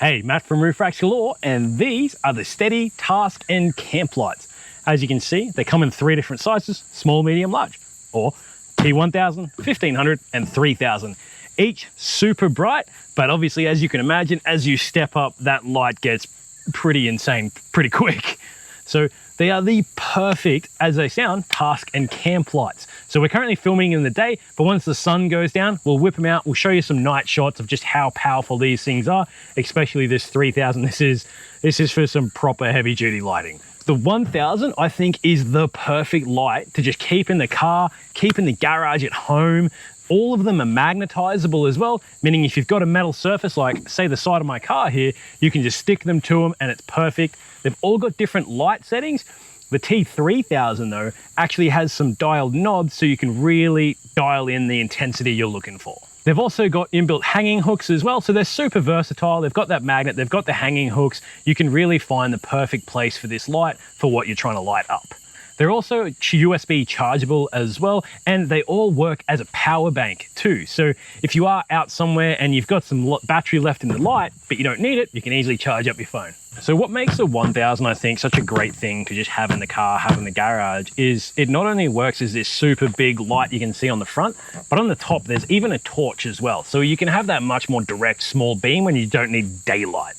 Hey, Matt from Roof Racks Galore, and these are the STEDI Task and Camp Lights. As you can see, they come in 3 different sizes: small, medium, large, or T1000, 1500, and 3000. Each super bright, but obviously, as you can imagine, as you step up, that light gets pretty insane pretty quick. So they are the perfect, as they sound, task and camp lights. So we're currently filming in the day, but once the sun goes down, we'll whip them out. We'll show you some night shots of just how powerful these things are, especially this 3000. This is for some proper heavy duty lighting. The 1000, I think, is the perfect light to just keep in the car, keep in the garage at home. All of them are magnetizable as well, meaning if you've got a metal surface, like say the side of my car here, you can just stick them to them and it's perfect. They've all got different light settings. The T3000 though actually has some dialed knobs so you can really dial in the intensity you're looking for. They've also got inbuilt hanging hooks as well, so they're super versatile. They've got that magnet, they've got the hanging hooks. You can really find the perfect place for this light for what you're trying to light up. They're also USB chargeable as well, and they all work as a power bank too. So if you are out somewhere and you've got some battery left in the light, but you don't need it, you can easily charge up your phone. So what makes the 1000, I think, such a great thing to just have in the car, have in the garage, is it not only works as this super big light you can see on the front, but on the top, there's even a torch as well. So you can have that much more direct small beam when you don't need daylight.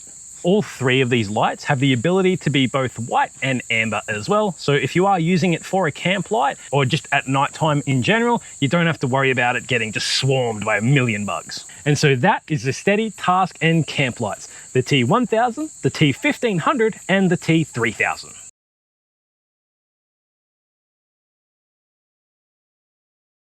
All 3 of these lights have the ability to be both white and amber as well. So if you are using it for a camp light or just at nighttime in general, you don't have to worry about it getting just swarmed by a million bugs. And so that is the STEDI Task and Camp Lights, the T1000, the T1500, and the T3000.